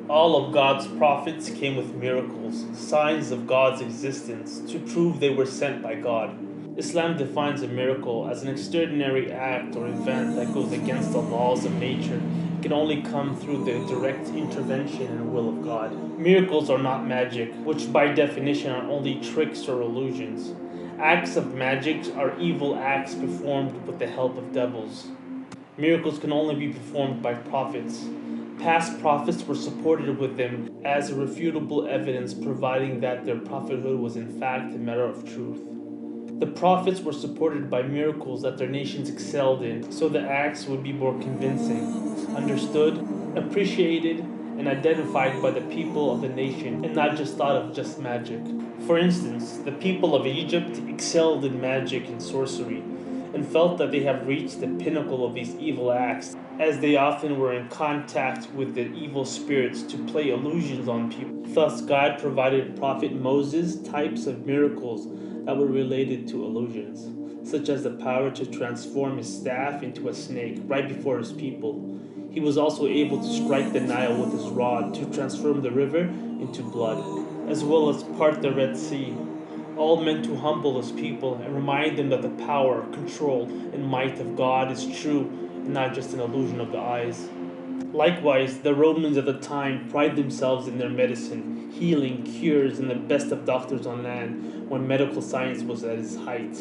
All of God's prophets came with miracles, signs of God's existence, to prove they were sent by God. Islam defines a miracle as an extraordinary act or event that goes against the laws of nature. It can only come through the direct intervention and will of God. Miracles are not magic, which by definition are only tricks or illusions. Acts of magic are evil acts performed with the help of devils. Miracles can only be performed by prophets. Past prophets were supported with them as irrefutable evidence, providing that their prophethood was in fact a matter of truth. The prophets were supported by miracles that their nations excelled in, so the acts would be more convincing, understood, appreciated, and identified by the people of the nation, and not just thought of just magic. For instance, the people of Egypt excelled in magic and sorcery, and felt that they have reached the pinnacle of these evil acts, as they often were in contact with the evil spirits to play illusions on people. Thus, God provided Prophet Moses types of miracles that were related to illusions, such as the power to transform his staff into a snake right before his people. He was also able to strike the Nile with his rod to transform the river into blood, as well as part the Red Sea, all meant to humble his people and remind them that the power, control, and might of God is true and not just an illusion of the eyes. Likewise, the Romans at the time prided themselves in their medicine, healing, cures, and the best of doctors on land when medical science was at its height.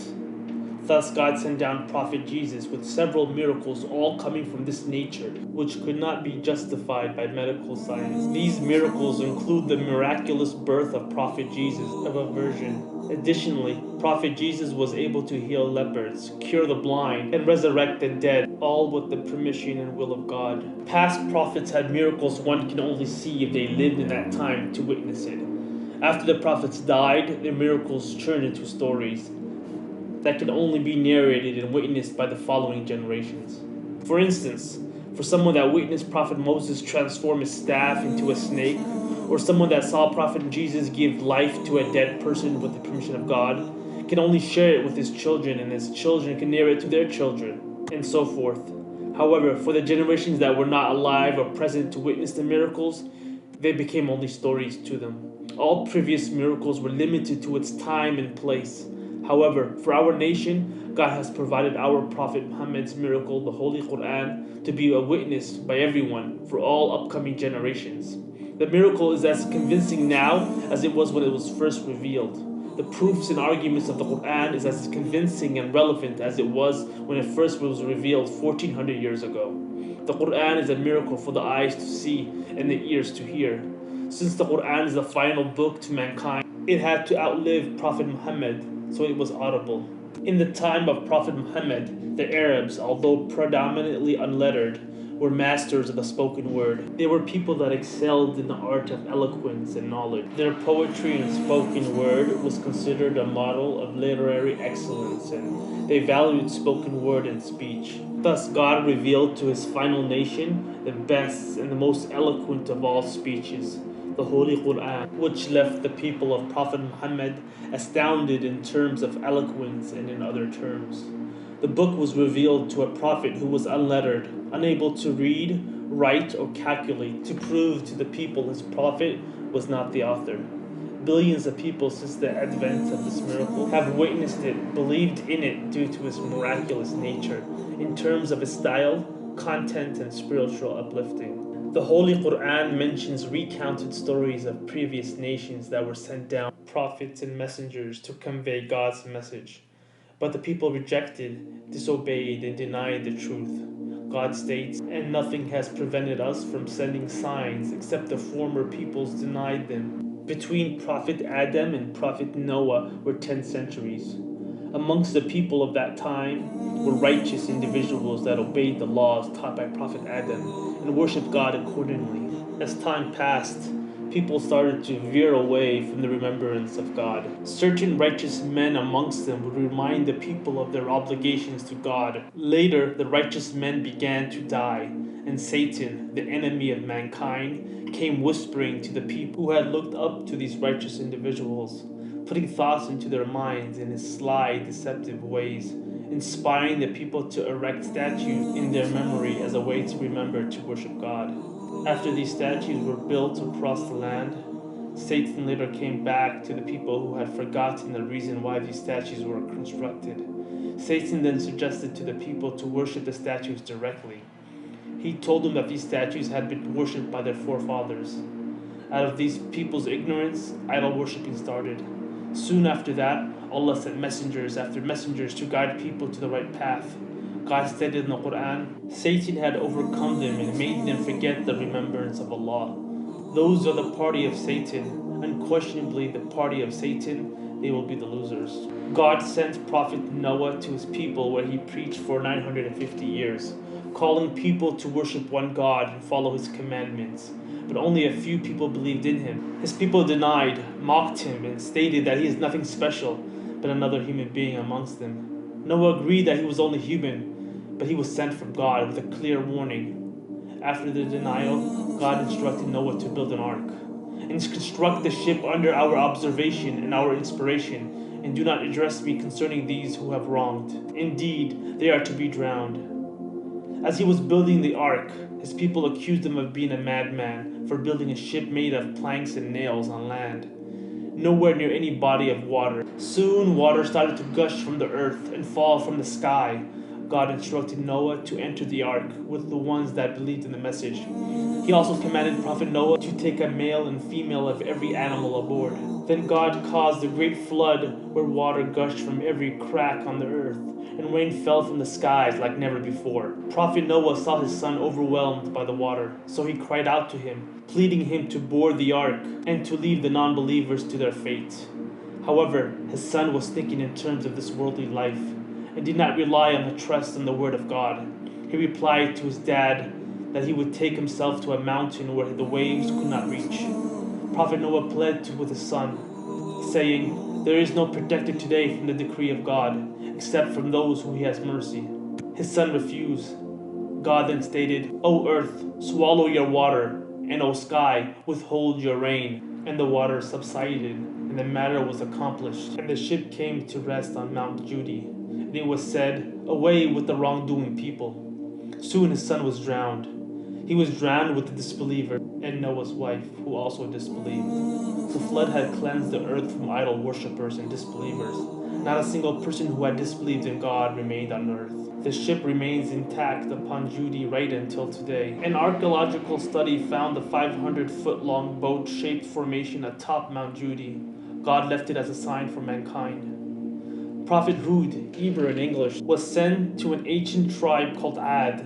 Thus, God sent down Prophet Jesus with several miracles, all coming from this nature, which could not be justified by medical science. These miracles include the miraculous birth of Prophet Jesus of a virgin. Additionally, Prophet Jesus was able to heal lepers, cure the blind, and resurrect the dead, all with the permission and will of God. Past prophets had miracles one can only see if they lived in that time to witness it. After the prophets died, their miracles turned into stories that can only be narrated and witnessed by the following generations. For instance, for someone that witnessed Prophet Moses transform his staff into a snake, or someone that saw Prophet Jesus give life to a dead person with the permission of God, can only share it with his children, and his children can narrate it to their children, and so forth. However, for the generations that were not alive or present to witness the miracles, they became only stories to them. All previous miracles were limited to its time and place. However, for our nation, God has provided our Prophet Muhammad's miracle, the Holy Quran, to be a witness by everyone for all upcoming generations. The miracle is as convincing now as it was when it was first revealed. The proofs and arguments of the Quran is as convincing and relevant as it was when it first was revealed 1400 years ago. The Quran is a miracle for the eyes to see and the ears to hear. Since the Quran is the final book to mankind, it had to outlive Prophet Muhammad, so it was audible. In the time of Prophet Muhammad, the Arabs, although predominantly unlettered, were masters of the spoken word. They were people that excelled in the art of eloquence and knowledge. Their poetry and spoken word was considered a model of literary excellence, and they valued spoken word and speech. Thus, God revealed to his final nation the best and the most eloquent of all speeches, the Holy Quran, which left the people of Prophet Muhammad astounded in terms of eloquence and in other terms. The book was revealed to a prophet who was unlettered, unable to read, write, or calculate, to prove to the people his prophet was not the author. Billions of people since the advent of this miracle have witnessed it, believed in it due to its miraculous nature, in terms of its style, content, and spiritual uplifting. The Holy Quran mentions recounted stories of previous nations that were sent down prophets and messengers to convey God's message. But the people rejected, disobeyed, and denied the truth. God states, "And nothing has prevented us from sending signs except the former peoples denied them." Between Prophet Adam and Prophet Noah were 10 centuries. Amongst the people of that time were righteous individuals that obeyed the laws taught by Prophet Adam and worshiped God accordingly. As time passed, people started to veer away from the remembrance of God. Certain righteous men amongst them would remind the people of their obligations to God. Later, the righteous men began to die, and Satan, the enemy of mankind, came whispering to the people who had looked up to these righteous individuals, putting thoughts into their minds in his sly, deceptive ways, inspiring the people to erect statues in their memory as a way to remember to worship God. After these statues were built across the land, Satan later came back to the people who had forgotten the reason why these statues were constructed. Satan then suggested to the people to worship the statues directly. He told them that these statues had been worshipped by their forefathers. Out of these people's ignorance, idol worshipping started. Soon after that, Allah sent messengers after messengers to guide people to the right path. God stated in the Quran, Satan had overcome them and made them forget the remembrance of Allah. Those are the party of Satan. Unquestionably, the party of Satan, they will be the losers. God sent Prophet Noah to his people where he preached for 950 years, calling people to worship one God and follow his commandments. But only a few people believed in him. His people denied, mocked him, and stated that he is nothing special, but another human being amongst them. Noah agreed that he was only human, but he was sent from God with a clear warning. After the denial, God instructed Noah to build an ark and to construct the ship under our observation and our inspiration, and do not address me concerning these who have wronged. Indeed, they are to be drowned. As he was building the ark, his people accused him of being a madman for building a ship made of planks and nails on land, nowhere near any body of water. Soon water started to gush from the earth and fall from the sky. God instructed Noah to enter the ark with the ones that believed in the message. He also commanded Prophet Noah to take a male and female of every animal aboard. Then God caused a great flood where water gushed from every crack on the earth, and rain fell from the skies like never before. Prophet Noah saw his son overwhelmed by the water, so he cried out to him, pleading him to board the ark and to leave the non-believers to their fate. However, his son was thinking in terms of this worldly life and did not rely on the trust in the word of God. He replied to his dad that he would take himself to a mountain where the waves could not reach. Prophet Noah pled with his son, saying, "There is no protector today from the decree of God, except from those who he has mercy." His son refused. God then stated, "O earth, swallow your water, and O sky, withhold your rain." And the water subsided, and the matter was accomplished, and the ship came to rest on Mount Judy. And it was said, "Away with the wrongdoing people." Soon his son was drowned. He was drowned with the disbeliever and Noah's wife, who also disbelieved. The flood had cleansed the earth from idol worshippers and disbelievers. Not a single person who had disbelieved in God remained on earth. The ship remains intact upon Judy right until today. An archaeological study found the 500-foot-long boat-shaped formation atop Mount Judy. God left it as a sign for mankind. Prophet Hud, Hebrew in English, was sent to an ancient tribe called Ad,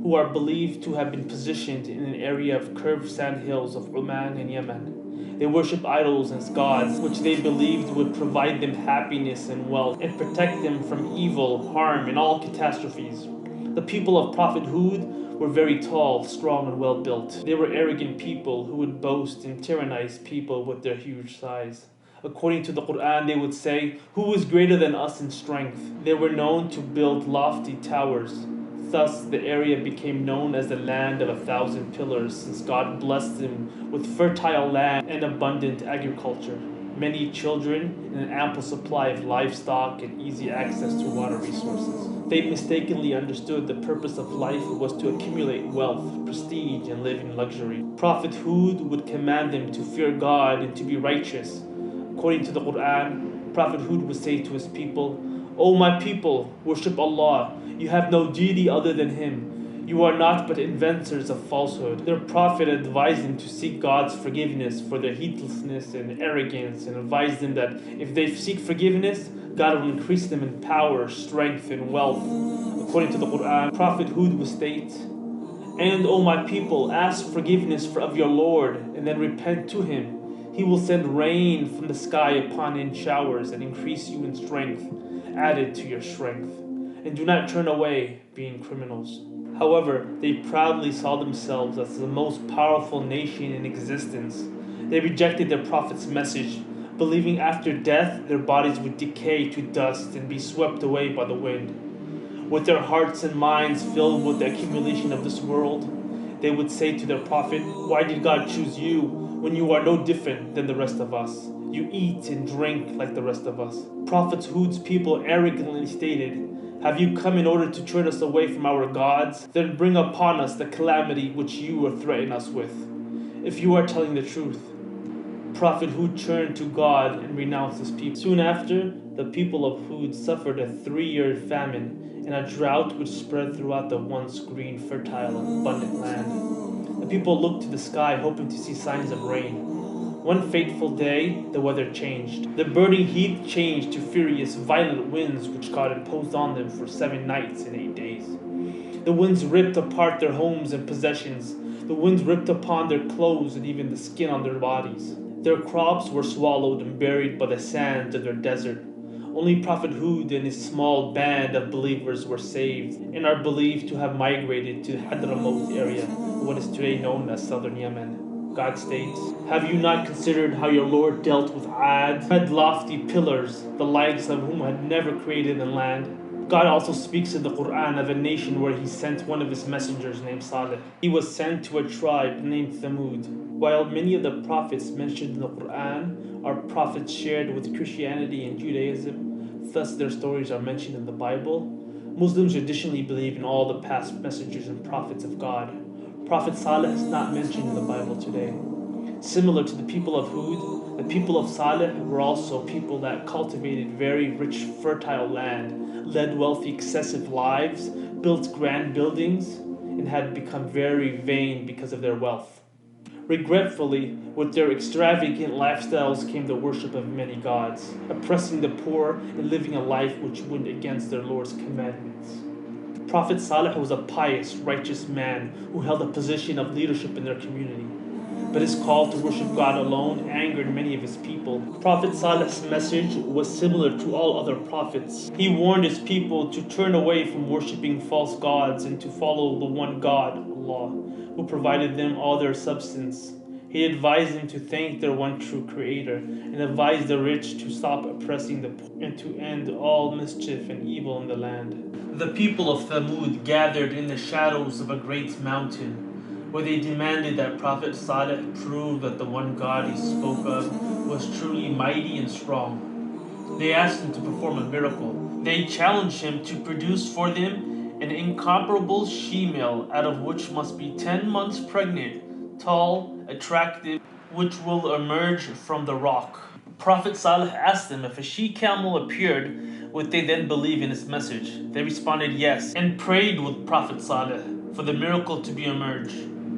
who are believed to have been positioned in an area of curved sand hills of Oman and Yemen. They worship idols as gods, which they believed would provide them happiness and wealth and protect them from evil, harm, and all catastrophes. The people of Prophet Hud were very tall, strong, and well built. They were arrogant people who would boast and tyrannize people with their huge size. According to the Quran, they would say, "Who is greater than us in strength?" They were known to build lofty towers. Thus, the area became known as the land of 1,000 pillars, since God blessed them with fertile land and abundant agriculture, many children, and an ample supply of livestock and easy access to water resources. They mistakenly understood the purpose of life was to accumulate wealth, prestige, and live in luxury. Prophet Hud would command them to fear God and to be righteous. According to the Quran, Prophet Hud would say to his people, "O my people, worship Allah. You have no deity other than Him. You are not but inventors of falsehood." Their prophet advised them to seek God's forgiveness for their heedlessness and arrogance, and advised them that if they seek forgiveness, God will increase them in power, strength, and wealth. According to the Quran, Prophet Hud would state, "And O my people, ask forgiveness of your Lord, and then repent to Him. He will send rain from the sky upon in showers and increase you in strength, added to your strength. And do not turn away, being criminals." However, they proudly saw themselves as the most powerful nation in existence. They rejected their prophet's message, believing after death their bodies would decay to dust and be swept away by the wind. With their hearts and minds filled with the accumulation of this world, they would say to their prophet, "Why did God choose you when you are no different than the rest of us? You eat and drink like the rest of us." Prophet Hud's people arrogantly stated, Have you come in order to turn us away from our gods? Then bring upon us the calamity which you are threatening us with, if you are telling the truth. Prophet Hud turned to God and renounced his people. Soon after, the people of Hud suffered a 3-year famine and a drought which spread throughout the once green, fertile, and abundant land. The people looked to the sky hoping to see signs of rain. One fateful day, the weather changed. The burning heat changed to furious, violent winds which God imposed on them for 7 nights and 8 days. The winds ripped apart their homes and possessions. The winds ripped upon their clothes and even the skin on their bodies. Their crops were swallowed and buried by the sands of their desert. Only Prophet Hud and his small band of believers were saved and are believed to have migrated to the Hadramaut area, what is today known as southern Yemen. God states, "Have you not considered how your Lord dealt with Ad, had lofty pillars, the likes of whom had never created in land?" God also speaks in the Quran of a nation where he sent one of his messengers named Salih. He was sent to a tribe named Thamud. While many of the prophets mentioned in the Quran are prophets shared with Christianity and Judaism, thus their stories are mentioned in the Bible, Muslims traditionally believe in all the past messengers and prophets of God. Prophet Salih is not mentioned in the Bible today. Similar to the people of Hud, the people of Salih were also people that cultivated very rich, fertile land, led wealthy, excessive lives, built grand buildings, and had become very vain because of their wealth. Regretfully, with their extravagant lifestyles came the worship of many gods, oppressing the poor and living a life which went against their Lord's commandments. Prophet Salih was a pious, righteous man who held a position of leadership in their community. But his call to worship God alone angered many of his people. Prophet Salih's message was similar to all other prophets. He warned his people to turn away from worshiping false gods and to follow the one God, Allah, who provided them all their substance. He advised them to thank their one true Creator and advised the rich to stop oppressing the poor and to end all mischief and evil in the land. The people of Thamud gathered in the shadows of a great mountain, where they demanded that Prophet Salih prove that the one God he spoke of was truly mighty and strong. They asked him to perform a miracle. They challenged him to produce for them an incomparable she-male out of which must be 10 months pregnant, tall, attractive, which will emerge from the rock. Prophet Salih asked them if a she-camel appeared, would they then believe in his message? They responded yes, and prayed with Prophet Salih for the miracle to be emerged.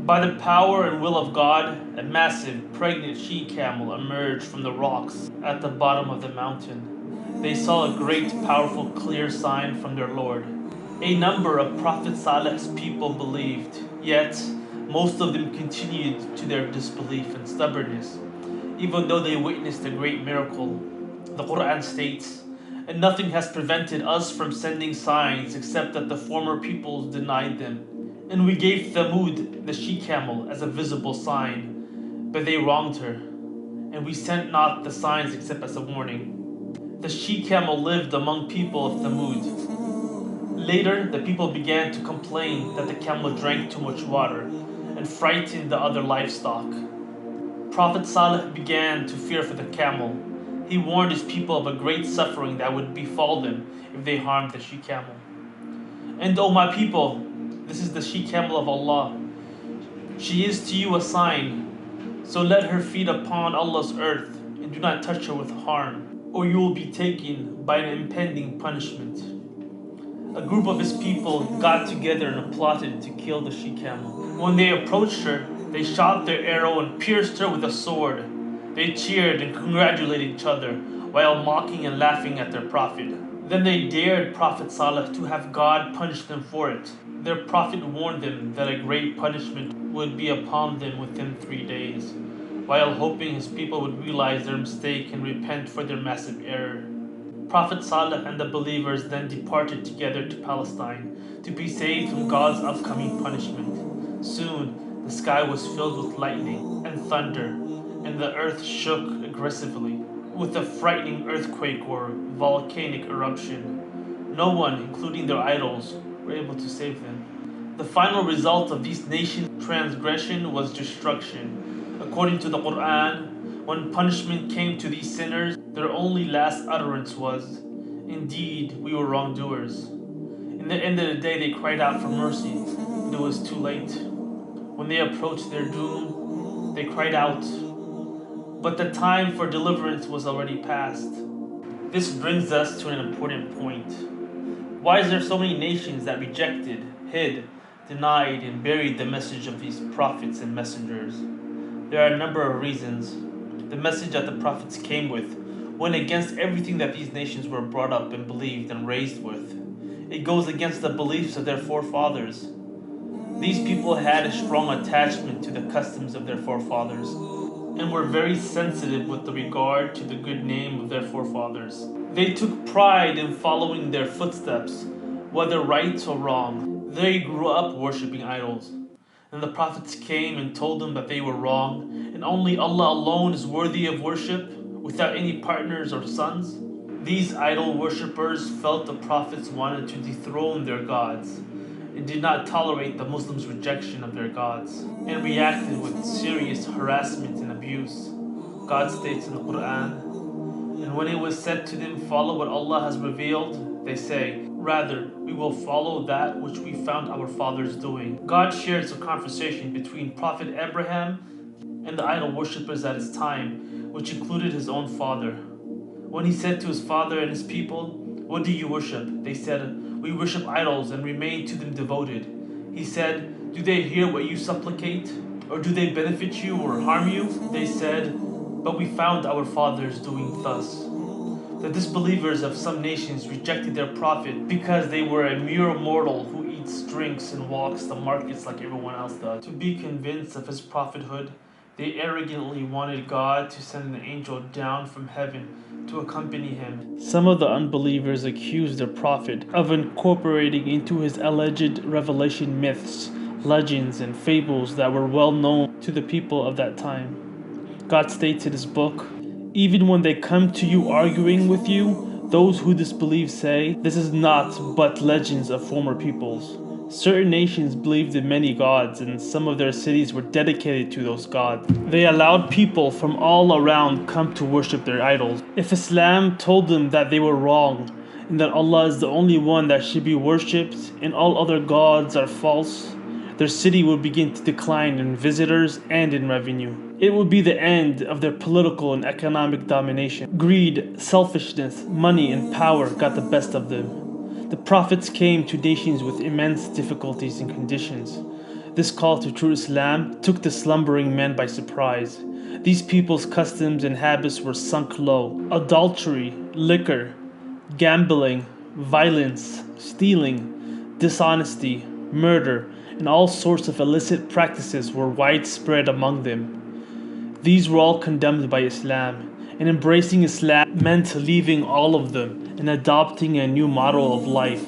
By the power and will of God, a massive, pregnant she-camel emerged from the rocks at the bottom of the mountain. They saw a great, powerful, clear sign from their Lord. A number of Prophet Salih's people believed, yet most of them continued to their disbelief and stubbornness, even though they witnessed a great miracle. The Quran states, "And nothing has prevented us from sending signs except that the former peoples denied them. And we gave Thamud the she-camel as a visible sign, but they wronged her, and we sent not the signs except as a warning." The she-camel lived among people of Thamud. Later, the people began to complain that the camel drank too much water and frightened the other livestock. Prophet Salih began to fear for the camel. He warned his people of a great suffering that would befall them if they harmed the she-camel. "And O my people, this is the she-camel of Allah. She is to you a sign, so let her feed upon Allah's earth and do not touch her with harm, or you will be taken by an impending punishment." A group of his people got together and plotted to kill the she-camel. When they approached her, they shot their arrow and pierced her with a sword. They cheered and congratulated each other while mocking and laughing at their prophet. Then they dared Prophet Salih to have God punish them for it. Their prophet warned them that a great punishment would be upon them within 3 days, while hoping his people would realize their mistake and repent for their massive error. Prophet Salih and the believers then departed together to Palestine to be saved from God's upcoming punishment. Soon, the sky was filled with lightning and thunder, and the earth shook aggressively with a frightening earthquake or volcanic eruption. No one, including their idols, were able to save them. The final result of these nations' transgression was destruction. According to the Quran, when punishment came to these sinners, their only last utterance was, "Indeed, we were wrongdoers." In the end of the day, they cried out for mercy, but it was too late. When they approached their doom, they cried out, but the time for deliverance was already past. This brings us to an important point. Why is there so many nations that rejected, hid, denied, and buried the message of these prophets and messengers? There are a number of reasons. The message that the prophets came with went against everything that these nations were brought up and believed and raised with. It goes against the beliefs of their forefathers. These people had a strong attachment to the customs of their forefathers and were very sensitive with regard to the good name of their forefathers. They took pride in following their footsteps, whether right or wrong. They grew up worshipping idols, and the prophets came and told them that they were wrong, and only Allah alone is worthy of worship, without any partners or sons. These idol worshippers felt the prophets wanted to dethrone their gods, and did not tolerate the Muslims' rejection of their gods, and reacted with serious harassment and abuse. God states in the Quran, and when it was said to them, follow what Allah has revealed, they say, rather, we will follow that which we found our fathers doing. God shares a conversation between Prophet Abraham and the idol worshippers at his time, which included his own father. When he said to his father and his people, what do you worship? They said, we worship idols and remain to them devoted. He said, do they hear what you supplicate? Or do they benefit you or harm you? They said, but we found our fathers doing thus. The disbelievers of some nations rejected their prophet because they were a mere mortal who eats, drinks, and walks the markets like everyone else does. To be convinced of his prophethood, they arrogantly wanted God to send an angel down from heaven to accompany him. Some of the unbelievers accused their prophet of incorporating into his alleged revelation myths, legends, and fables that were well known to the people of that time. God states in his book, even when they come to you arguing with you, those who disbelieve say, this is not but legends of former peoples. Certain nations believed in many gods, and some of their cities were dedicated to those gods. They allowed people from all around come to worship their idols. If Islam told them that they were wrong, and that Allah is the only one that should be worshipped, and all other gods are false, their city would begin to decline in visitors and in revenue. It would be the end of their political and economic domination. Greed, selfishness, money, and power got the best of them. The prophets came to nations with immense difficulties and conditions. This call to true Islam took the slumbering men by surprise. These people's customs and habits were sunk low. Adultery, liquor, gambling, violence, stealing, dishonesty, murder, and all sorts of illicit practices were widespread among them. These were all condemned by Islam, and embracing Islam meant leaving all of them and adopting a new model of life,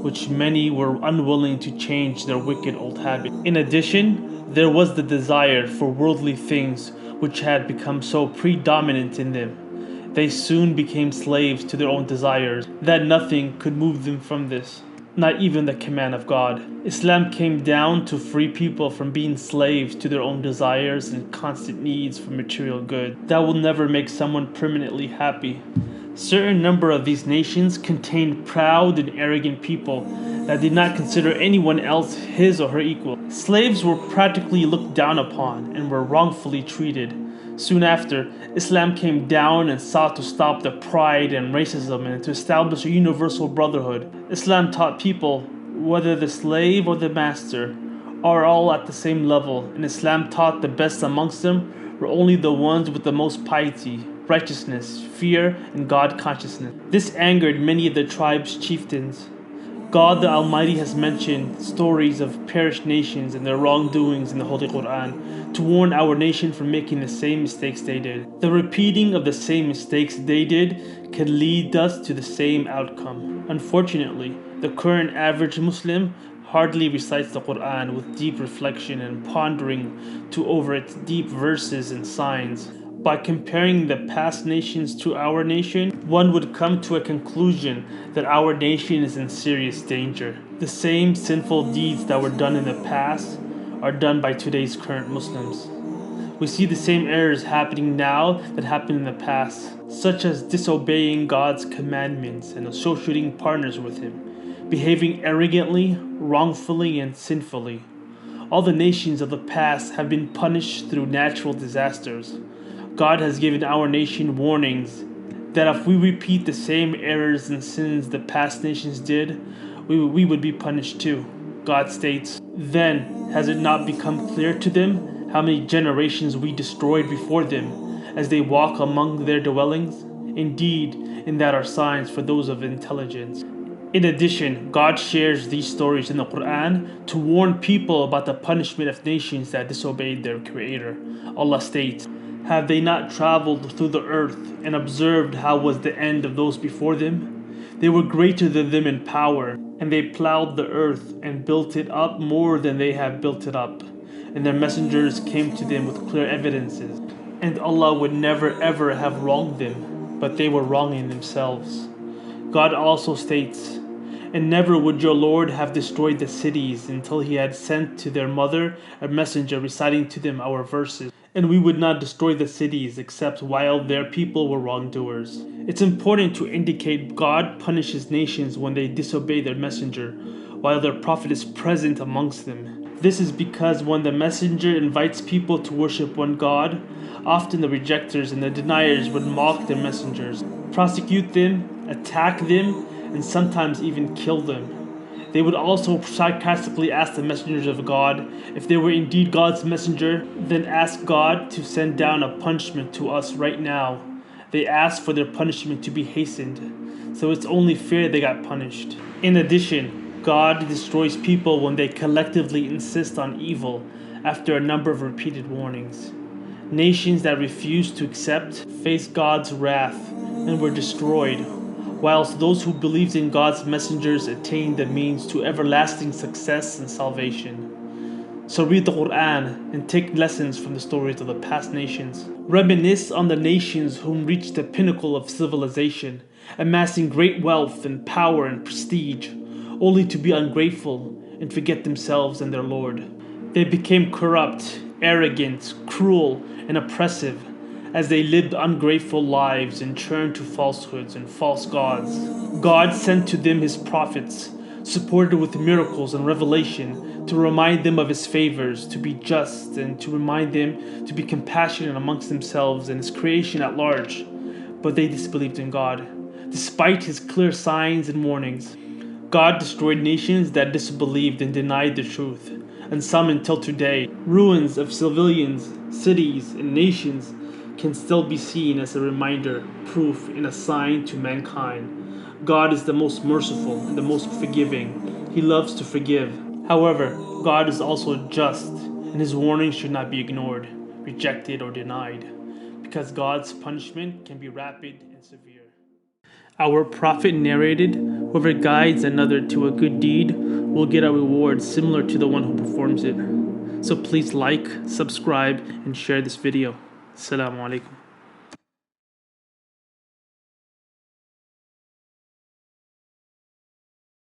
which many were unwilling to change their wicked old habits. In addition, there was the desire for worldly things which had become so predominant in them. They soon became slaves to their own desires, that nothing could move them from this, not even the command of God. Islam came down to free people from being slaves to their own desires and constant needs for material goods. That will never make someone permanently happy. Certain number of these nations contained proud and arrogant people that did not consider anyone else his or her equal. Slaves were practically looked down upon and were wrongfully treated. Soon after, Islam came down and sought to stop the pride and racism and to establish a universal brotherhood. Islam taught people, whether the slave or the master, are all at the same level, and Islam taught the best amongst them were only the ones with the most piety, righteousness, fear, and God consciousness. This angered many of the tribe's chieftains. God the Almighty has mentioned stories of perished nations and their wrongdoings in the Holy Quran to warn our nation from making the same mistakes they did. The repeating of the same mistakes they did could lead us to the same outcome. Unfortunately, the current average Muslim hardly recites the Quran with deep reflection and pondering over its deep verses and signs. By comparing the past nations to our nation, one would come to a conclusion that our nation is in serious danger. The same sinful deeds that were done in the past are done by today's current Muslims. We see the same errors happening now that happened in the past, such as disobeying God's commandments and associating partners with Him. behaving arrogantly, wrongfully, and sinfully. All the nations of the past have been punished through natural disasters. God has given our nation warnings that if we repeat the same errors and sins the past nations did, we would be punished too. God states, "Then has it not become clear to them how many generations we destroyed before them as they walk among their dwellings? Indeed, in that are signs for those of intelligence." In addition, God shares these stories in the Quran to warn people about the punishment of nations that disobeyed their Creator. Allah states, "Have they not traveled through the earth and observed how was the end of those before them? They were greater than them in power, and they plowed the earth and built it up more than they have built it up. And their messengers came to them with clear evidences. And Allah would never ever have wronged them, but they were wronging themselves." God also states, "And never would your Lord have destroyed the cities until he had sent to their mother a messenger reciting to them our verses. And we would not destroy the cities except while their people were wrongdoers." It's important to indicate God punishes nations when they disobey their messenger, while their prophet is present amongst them. This is because when the messenger invites people to worship one God, often the rejectors and the deniers would mock their messengers, prosecute them, attack them, and sometimes even kill them. They would also sarcastically ask the messengers of God if they were indeed God's messenger, then ask God to send down a punishment to us right now. They asked for their punishment to be hastened, so it's only fair they got punished. In addition, God destroys people when they collectively insist on evil after a number of repeated warnings. Nations that refused to accept faced God's wrath and were destroyed, whilst those who believed in God's messengers attained the means to everlasting success and salvation. So read the Quran and take lessons from the stories of the past nations. Reminisce on the nations whom reached the pinnacle of civilization, amassing great wealth and power and prestige, only to be ungrateful and forget themselves and their Lord. They became corrupt, arrogant, cruel, and oppressive as they lived ungrateful lives and turned to falsehoods and false gods. God sent to them his prophets, supported with miracles and revelation, to remind them of his favors, to be just, and to remind them to be compassionate amongst themselves and his creation at large. But they disbelieved in God, despite his clear signs and warnings. God destroyed nations that disbelieved and denied the truth, and some until today. Ruins of civilians, cities, and nations can still be seen as a reminder, proof, and a sign to mankind. God is the most merciful and the most forgiving. He loves to forgive. However, God is also just, and his warnings should not be ignored, rejected, or denied, because God's punishment can be rapid and severe. Our prophet narrated, "Whoever guides another to a good deed will get a reward similar to the one who performs it." So please like, subscribe, and share this video. Assalamu alaikum.